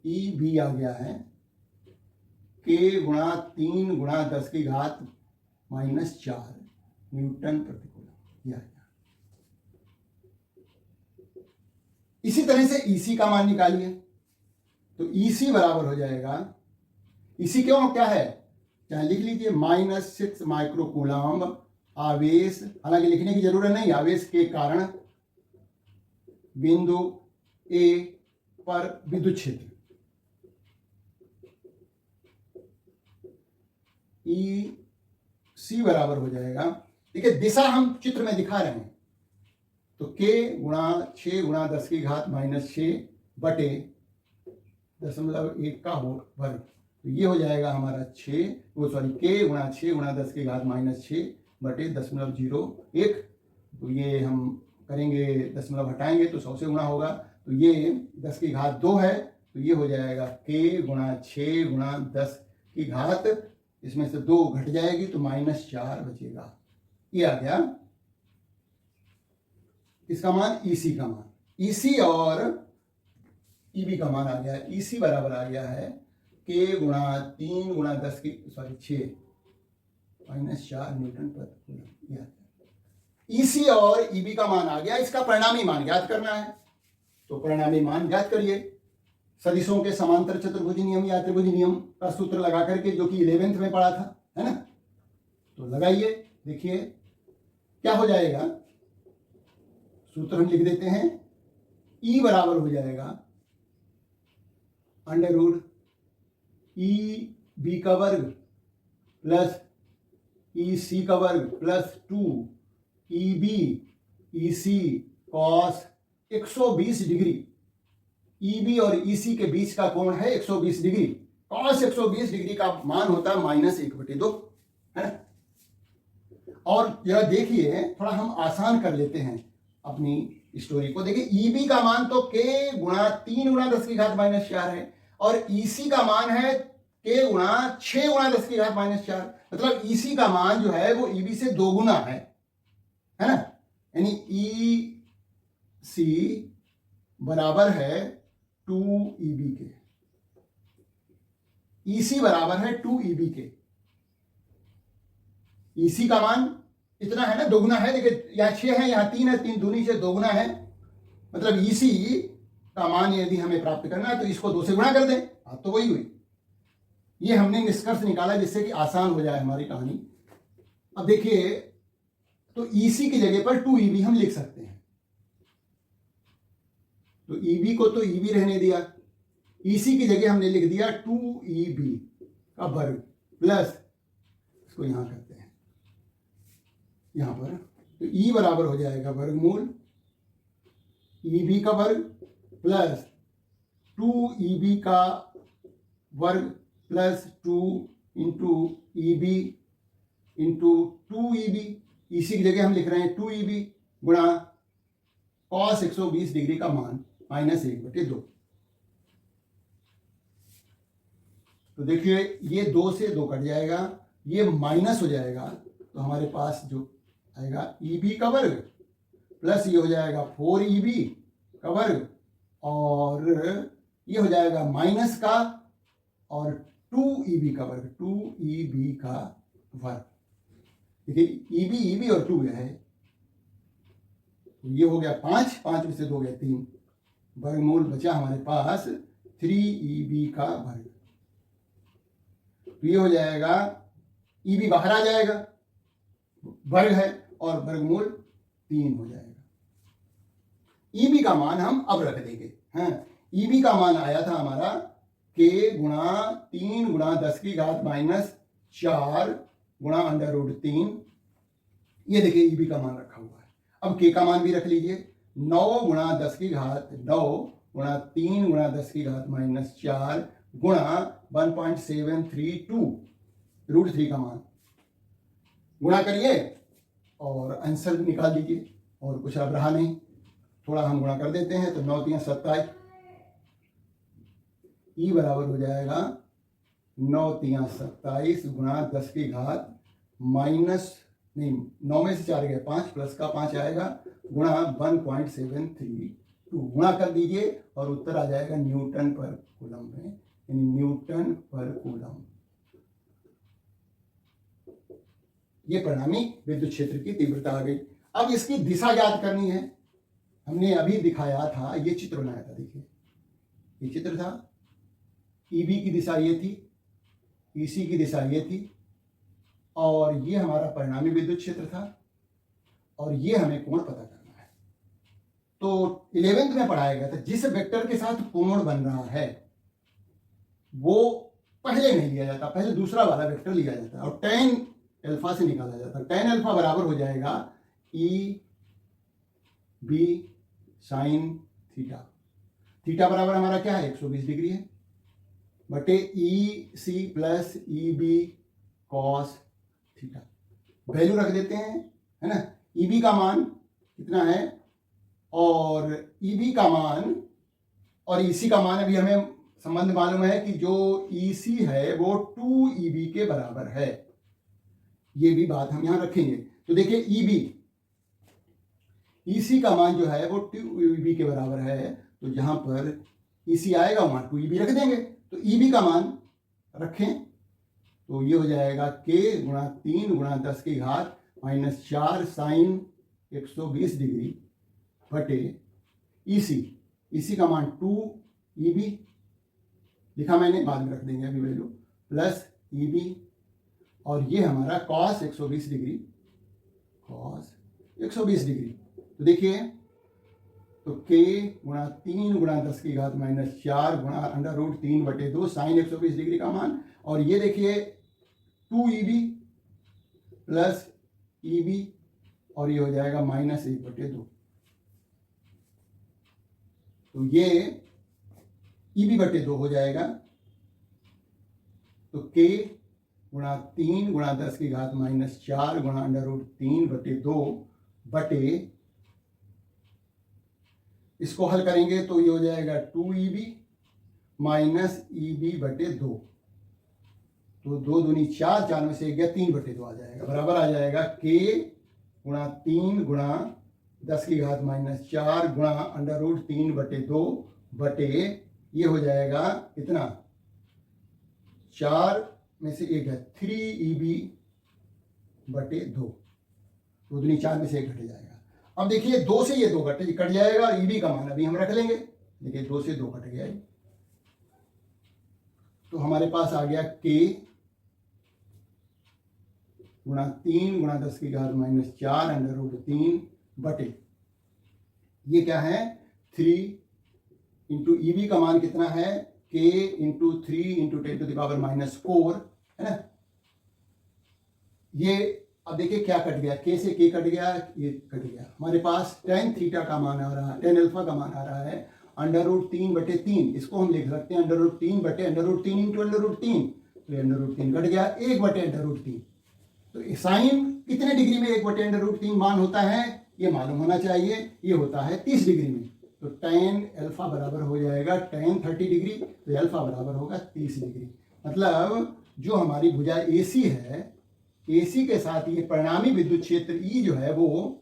A: ईबी आ गया है के गुणा 3 × 10⁻⁻⁴ न्यूटन प्रति कूलम, ये आ गया। इसी तरह से ईसी का मान निकालिए, तो ईसी बराबर हो जाएगा, ईसी क्यों क्या है चाहे लिख लीजिए, -6 माइक्रो कूलम्ब आवेश, हालांकि लिखने की जरूरत नहीं, आवेश के कारण बिंदु ए पर विद्युत क्षेत्र। ई सी बराबर हो जाएगा, देखिए दिशा हम चित्र में दिखा रहे हैं, तो के गुणा 6 × 10⁻⁻⁶ बटे 0.1 का वर्ग, तो ये हो जाएगा हमारा के गुणा 6 × 10⁻⁻⁶ बटे 0.01। तो ये हम करेंगे, दशमलव हटाएंगे तो 100 से गुणा होगा, तो ये 10⁻2 है, तो ये हो जाएगा के गुणा 6 × 10⁻, इसमें से 2 घट जाएगी तो -4 बचेगा। ये आ गया इसका मान, ईसी का मान। ईसी और ईबी का मान आ गया, ईसी बराबर आ गया है के गुणा 3 × 10⁻⁶ -4 न्यूटन प्रति कूलम। ईसी और ईबी का मान आ गया, इसका परिणामी मान ज्ञात करना है, तो परिणामी मान ज्ञात करिए। सदिशों के समांतर चतुर्भुज नियम या त्रिभुज नियम का सूत्र लगा करके, जो कि 11th में पढ़ा था, है ना। तो लगाइए, देखिए क्या हो जाएगा, सूत्र हम लिख देते हैं। ई बराबर हो जाएगा √ ई बी का वर्ग प्लस ई सी का वर्ग प्लस 2 ई बी ई सी कॉस 120 डिग्री। ई बी और ई सी के बीच का कोण है 120 डिग्री, कॉस 120 डिग्री का मान होता है -1/2, है ना। और यह देखिए थोड़ा हम आसान कर लेते हैं अपनी स्टोरी को। देखिए ईबी का मान तो के गुणा 3 × 10⁻⁻⁴ है, और ईसी का मान है के गुणा 6 × 10⁻⁴, मतलब ईसी का मान जो है वो ईबी से 2 गुना है ना। यानी ई सी बराबर है 2 ईबी के, ईसी बराबर है 2 ईबी के। ईसी का मान इतना है ना, दोगुना है। देखिए यहाँ 6 है, यहाँ 3 है, 3 दूनी से दोगुना है, मतलब ईसी का मान यदि हमें प्राप्त करना है तो इसको 2 से गुणा कर दें, बात तो वही हुई। ये हमने निष्कर्ष निकाला जिससे कि आसान हो जाए हमारी कहानी। अब देखिए, तो EC की जगह पर 2EB हम लिख सकते हैं। तो EB को तो EB रहने दिया, EC की जगह हमने लिख दिया 2EB का वर्ग प्लस, इसको यहां करते हैं यहां पर, तो E बराबर हो जाएगा वर्गमूल EB का वर्ग प्लस 2EB का वर्ग plus 2 into EB into 2EB, इसी की जगह हम लिख रहे हैं 2EB गुणा cos 120 डिग्री का मान -1/2। तो देखिए ये 2 से 2 कट जाएगा, ये माइनस हो जाएगा, तो हमारे पास जो आएगा EB का वर्ग प्लस ये हो जाएगा 4EB का वर्ग और ये हो जाएगा माइनस का और 2EB का वर्ग, 2EB का वर्ग। देखिए EB और 2 है, तो ये हो गया 5 में से 2 गया 3, वर्गमूल बचा हमारे पास 3EB का वर्ग। तो ये हो जाएगा EB बाहर आ जाएगा, वर्ग है और वर्गमूल 3 हो जाएगा। EB का मान हम अब रख देंगे। हाँ, EB का मान आया था हमारा k गुणा 3 गुणा 10 की घात -4 गुणा √3। ये देखिए EB का मान रखा हुआ है। अब k का मान भी रख लीजिए, 9 गुणा 10 की घात 9 गुणा 3 गुणा 10 की घात -4 गुणा 1.732 √3 का मान गुणा करिए और आंसर निकाल दीजिए। और कुछ अब रहा नहीं, थोड़ा हम गुणा कर देते हैं, तो 9 3 27, E बराबर हो जाएगा 9 3 27 गुणा 10 की घात -9 में से 4 गए 5 प्लस का 5 आएगा गुणा 1.732 गुणा कर दीजिए और उत्तर आ जाएगा न्यूटन पर कूलम में, यानी न्यूटन पर कूलम। ये परिणामी विद्युत क्षेत्र की तीव्रता आ गई। अब इसकी दिशा ज्ञात करनी है। हमने अभी दिखाया था, ये चित्र बनाया था, देखिए ये चित्र था, EB की दिशा ये थी, EC की दिशा ये थी और ये हमारा परिणामी विद्युत क्षेत्र था और ये हमें कोण पता करना है। तो 11th में पढ़ाया गया था, जिस वेक्टर के साथ कोण बन रहा है वो पहले नहीं लिया जाता, पहले दूसरा वाला वेक्टर लिया जाता है और tan अल्फा से निकाला जाता है। tan अल्फा बराबर हो जाएगा EB साइन थीटा। थीटा बराबर हमारा क्या है, 120 डिग्री है, बटे EC plus EB cos theta. Value रख देते हैं, है ना। EB का मान कितना है और EB का मान और EC का मान, अभी हमें संबंध मालूम है कि जो EC है वो 2EB के बराबर है। ये भी बात हम यहां रखेंगे। तो देखिए EC का मान जो है वो 2EB के बराबर है, तो जहां पर EC आएगा वहां 2EB रख देंगे। तो EB का मान रखें तो ये हो जाएगा k गुणा 3 गुणा 10 की घात -4 साइन 120 डिग्री बटे EC का मान 2EB लिखा मैंने, बाद में रख देंगे अभी वैल्यू, प्लस EB और ये हमारा cos 120 डिग्री, cos 120 डिग्री। तो देखिए, तो k गुणा 3 गुणा 10 की घात -4 गुणा √3/2 साइन 120 डिग्री का मान, और ये देखिए 2EB प्लस EB और ये हो जाएगा -1/2। तो ये EB/2 हो जाएगा। तो k गुणा 3 गुणा 10 की घात -4 गुणा √3/2 बटे, इसको हल करेंगे तो ये हो जाएगा 2EB माइनस EB/2। तो 2 दूनी 4, 4 में से 1 गया 3/2 आ जाएगा, बराबर आ जाएगा k गुणा 3 गुणा 10 की घात -4 गुणा √3/2 बटे ये हो जाएगा कितना, 4 में से 1 है 3EB/2। 2 दूनी 4 में से 1 घट जाएगा। अब देखिए 2 से ये 2 कट जाएगा और EB का मान अभी हम रख लेंगे। देखिए 2 से 2 कट गया, तो हमारे पास आ गया k गुणा 3 गुणा 10 की घात -4 अंडर रूट 3 बटे, ये क्या है 3 इंटू ईवी का मान कितना है k into 3 into 10 to the power -4 है ना। ये अब देखिए क्या कट गया, k से k कट गया, ये कट गया, हमारे पास tan थीटा का मान आ रहा है, tan अल्फा का मान आ रहा है अंडर रूट 3 बटे 3, इसको हम लिख सकते हैं अंडर रूट 3 बटे under root 3 into under root 3, तो ये अंडर रूट 3 कट गया, 1 बटे अंडर रूट 3। तो साइन कितने डिग्री में 1 बटे अंडर रूट 3 मान होता है, ये मालूम होना चाहिए, ये होता है 30 डिग्री में। तो tan अल्फा बराबर हो जाएगा tan 30 डिग्री, तो अल्फा बराबर होगा 30 डिग्री। मतलब जो हमारी भुजा AC है, AC के साथ ये परिणामी विद्युत क्षेत्र E जो है वो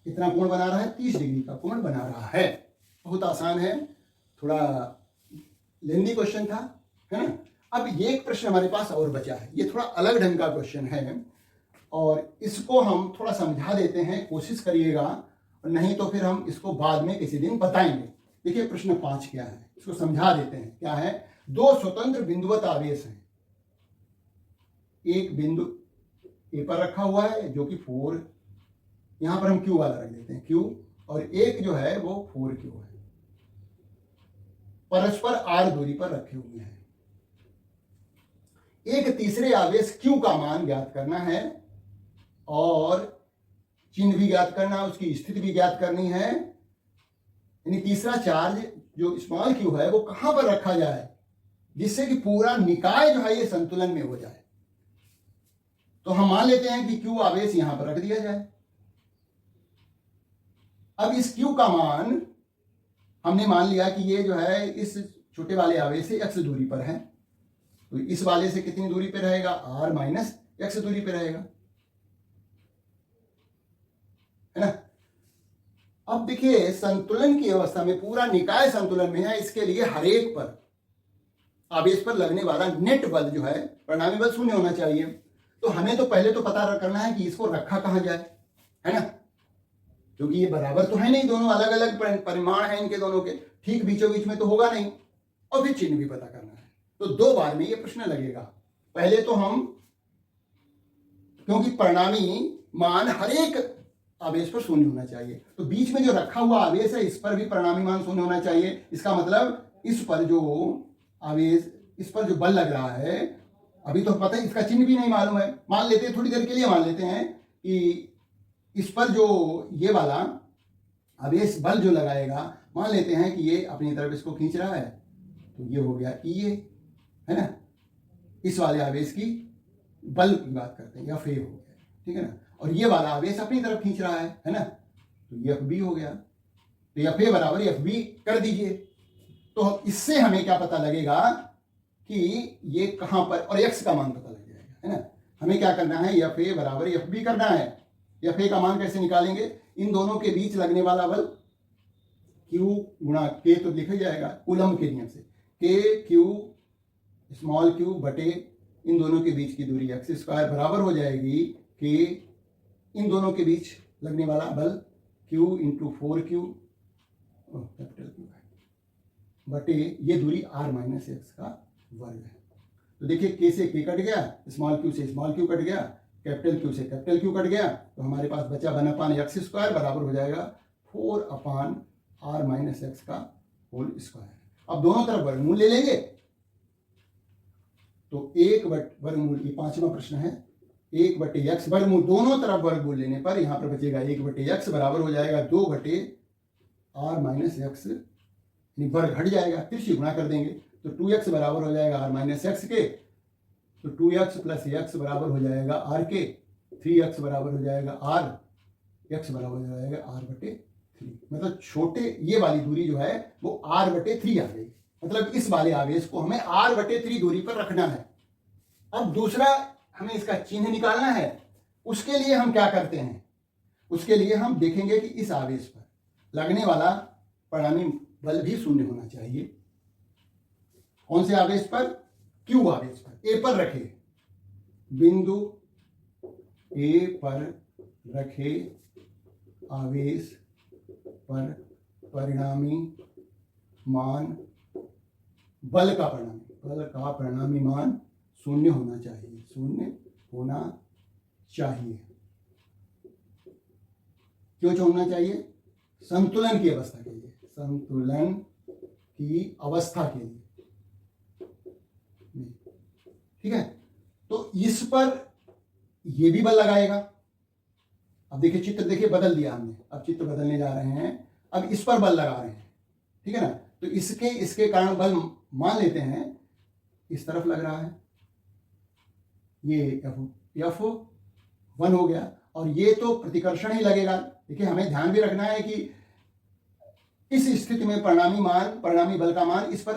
A: कितना कोण बना रहा है, 30 डिग्री का कोण बना रहा है। बहुत आसान है, थोड़ा लेंदी क्वेश्चन था, है ना। अब ये एक प्रश्न हमारे पास और बचा है, ये थोड़ा अलग ढंग का क्वेश्चन है और इसको हम थोड़ा समझा देते हैं, कोशिश करिएगा, और नहीं तो फिर हम इसको बाद में किसी दिन बताएंगे। देखिए प्रश्न 5 क्या है, इसको समझा देते हैं। क्या है, 2 स्वतंत्र बिंदुवत आवेश हैं, एक बिंदु ए पर रखा हुआ है जो कि 4, यहां पर हम Q वाला रख देते हैं Q, और एक जो है वो 4Q है, परस्पर r दूरी पर रखे हुए हैं। एक तीसरे आवेश Q का मान ज्ञात करना है और चिन्ह भी ज्ञात करना, उसकी स्थिति भी ज्ञात करनी है, यानी तीसरा चार्ज जो स्मॉल q है वो कहां पर रखा जाए जिससे कि पूरा निकाय जो है ये संतुलन में हो जाए। तो हम मान लेते हैं कि Q आवेश यहां पर रख दिया जाए। अब इस Q का मान हमने मान लिया कि ये जो है इस छोटे वाले आवेश से x दूरी पर है, तो इस वाले से कितनी दूरी पे रहेगा, r माइनस x दूरी पे रहेगा, है ना। अब देखिए संतुलन की अवस्था में पूरा निकाय संतुलन में है, इसके लिए हर एक पर आवेश पर लगने वाला नेट बल जो है परिणामी बल 0 होना चाहिए। तो हमें तो पहले तो पता करना है कि इसको रखा कहां जाए, है ना, क्योंकि ये बराबर तो है नहीं, दोनों अलग अलग परिमाण है इनके दोनों के, ठीक बीचों बीच में तो होगा नहीं, और फिर चिन्ह भी पता करना है। तो 2 बार में ये प्रश्न लगेगा। पहले तो हम, क्योंकि परिणामी मान हर एक आवेश पर 0 होना चाहिए, तो बीच में जो रखा हुआ आवेश है इस पर भी परिणामी मान 0 होना चाहिए। इसका मतलब इस पर जो आवेश, इस पर जो बल लग रहा है, अभी तो पता है इसका चिन्ह भी नहीं मालूम है, मान लेते हैं थोड़ी देर के लिए, मान लेते हैं कि इस पर जो ये वाला आवेश बल जो लगाएगा, मान लेते हैं कि ये अपनी तरफ इसको खींच रहा है, तो ये हो गया ये, है ना, इस वाले आवेश की बल की बात करते हैं, या फेव हो गया, ठीक है ना, और ये वाला आवेश अपनी तरफ खींच रहा है ना, तो ये FB हो गया, तो FA बराबर FB कर दीजिए। तो इससे हमें क्या पता लगेगा कि ये कहां पर, और x का मान पता लग जाएगा, है ना। हमें क्या करना है, FA बराबर FB करना है। FA का मान कैसे निकालेंगे, इन दोनों के बीच लगने वाला बल Q गुणा K तो लिखा जाएगा कूलम्ब के नियम से, K Q स्मॉल q बटे इन दोनों के बीच की दूरी x² बराबर हो जाएगी K इन दोनों के बीच लगने वाला बल Q into 4Q capital Q है बटे ये दूरी r माइनस x का वर्ग है। तो देखिए K से K कट गया, स्मॉल q से स्मॉल q कट गया, कैपिटल Q से कैपिटल Q कट गया, तो हमारे पास बचा 1/x² बराबर हो जाएगा 4/r माइनस x का होल स्क्वायर। अब दोनों तरफ वर्गमूल ले लेंगे, तो 1/वर्गमूल, ये 5वां प्रश्न है, 1/x वर्गमूल, दोनों तरफ वर्गमूल लेने पर यहाँ पर बचेगा 1/x बराबर हो जाएगा 2/r माइनस x, यानी वर्ग हट जाएगा, फिर से गुणा कर देंगे, तो 2x बराबर हो जाएगा r माइनस x के, तो 2x प्लस x बराबर हो जाएगा r के, 3x बराबर हो जाएगा r, x बराबर हो जाएगा r/3। मतलब छोटे ये वाली दूरी जो है वो r/3 आ गई, मतलब इस वाले आवेश को हमें r/3 दूरी पर रखना है। अब दूसरा हमें इसका चिन्ह निकालना है, उसके लिए हम क्या करते हैं, उसके लिए हम देखेंगे कि इस आवेश पर लगने वाला परिणामी बल भी 0 होना चाहिए। कौन से आवेश पर, Q आवेश पर, A पर रखे, बिंदु A पर रखे आवेश पर परिणामी मान, बल का परिणामी मान शून्य होना चाहिए, शून्य होना चाहिए। क्यों होना चाहिए? संतुलन की अवस्था के लिए, संतुलन की अवस्था के लिए। ठीक है, तो इस पर ये भी बल लगाएगा। अब देखिए चित्र, देखिए बदल दिया हमने, अब चित्र बदलने जा रहे हैं, अब इस पर बल लगा रहे हैं। ठीक है ना, तो इसके कारण बल मान लेते हैं इस तरफ लग रहा है, ये F1 हो गया, और ये तो प्रतिकर्षण ही लगेगा। देखिए हमें ध्यान भी रखना है कि इस स्थिति में परिणामी बल का मान इस पर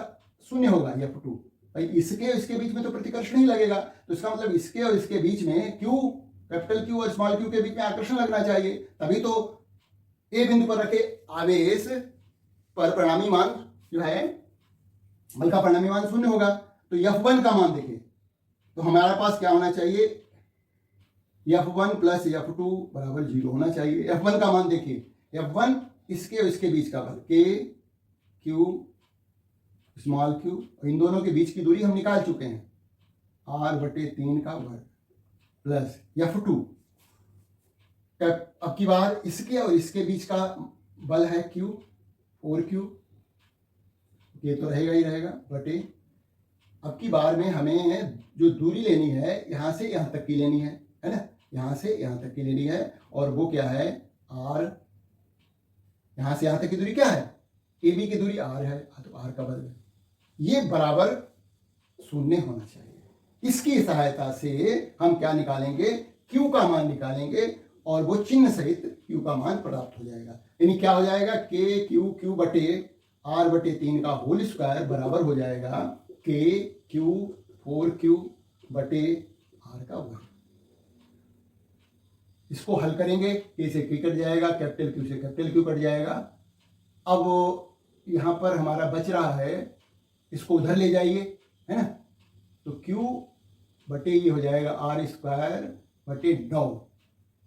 A: शून्य होगा, F2। भाई इसके और इसके बीच में तो प्रतिकर्षण ही लगेगा, तो इसका मतलब इसके और इसके बीच में Q, कैपिटल Q और स्मॉल q के बीच में आकर्षण लगना चाहिए, तभी तो ए बिंदु पर रखे आवेश पर परिणामी मान जो है, बल का परिणामी मान शून्य होगा। तो F1 का मान देखिए, तो हमारे पास क्या होना चाहिए? F1 प्लस F2 बराबर 0 होना चाहिए। F1 का मान देखिए, F1 इसके और इसके बीच का बल, K Q स्मॉल q, इन दोनों के बीच की दूरी हम निकाल चुके हैं, r/3 का वर्ग प्लस F2। अब की बार इसके और इसके बीच का बल है Q, 4Q, ये तो रहेगा ही रहेगा, बटे अब की बार में हमें जो दूरी लेनी है यहां से यहां तक की लेनी है ना, यहां से यहां तक की लेनी है, और वो क्या है? r, यहां से यहां तक की दूरी क्या है? AB की दूरी r है, तो r का बल ये बराबर शून्य होना चाहिए। इसकी सहायता से हम क्या निकालेंगे? Q का मान निकालेंगे, और वो चिन्ह सहित Q का मान प्राप्त हो जाएगा। यानी क्या हो जाएगा? Q बटे r/3 का होल स्क्वायर बराबर हो जाएगा KQ 4Q बटे r का वर्ग। इसको हल करेंगे, K से K कट जाएगा, कैपिटल Q से कैपिटल Q कट जाएगा। अब यहां पर हमारा बच रहा है, इसको उधर ले जाइए, है ना, तो Q बटे ये हो जाएगा r² बटे 9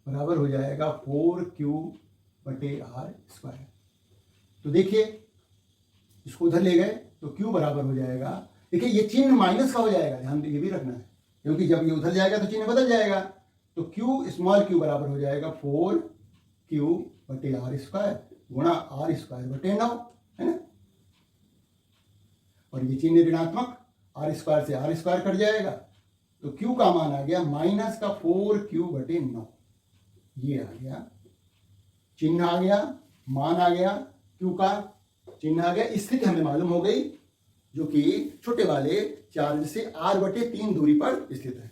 A: बराबर हो जाएगा 4Q बटे r²। तो देखिए इसको उधर ले गए तो Q बराबर हो जाएगा, देखिए ये चिन्ह माइनस का हो जाएगा, ध्यान ये भी रखना है, क्योंकि जब ये उधर जाएगा तो चिन्ह बदल जाएगा। तो Q स्मॉल q बराबर हो जाएगा 4Q बटे r² गुणा r² बटे 9, है ना, और ये चिन्ह ऋणात्मक, r² से r² कट जाएगा, तो Q का मान आ गया माइनस का 4Q बटे 9, ये आ गया, चिन्ह आ गया, मान आ गया, Q का चिन्ह आ गया, स्थिति हमें मालूम हो गई, जो कि छोटे वाले चार्ज से r/3 दूरी पर स्थित है।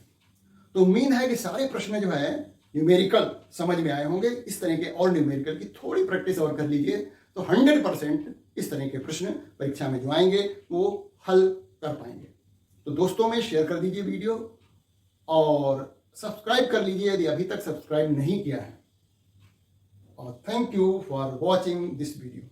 A: तो उम्मीद है कि सारे प्रश्न जो है न्यूमेरिकल समझ में आए होंगे। इस तरह के और न्यूमेरिकल की थोड़ी प्रैक्टिस और कर लीजिए तो 100% इस तरह के प्रश्न परीक्षा में जो आएंगे वो हल कर पाएंगे। तो दोस्तों में शेयर कर दीजिए वीडियो, और सब्सक्राइब कर लीजिए यदि अभी तक सब्सक्राइब नहीं किया है, और thank you for watching this video.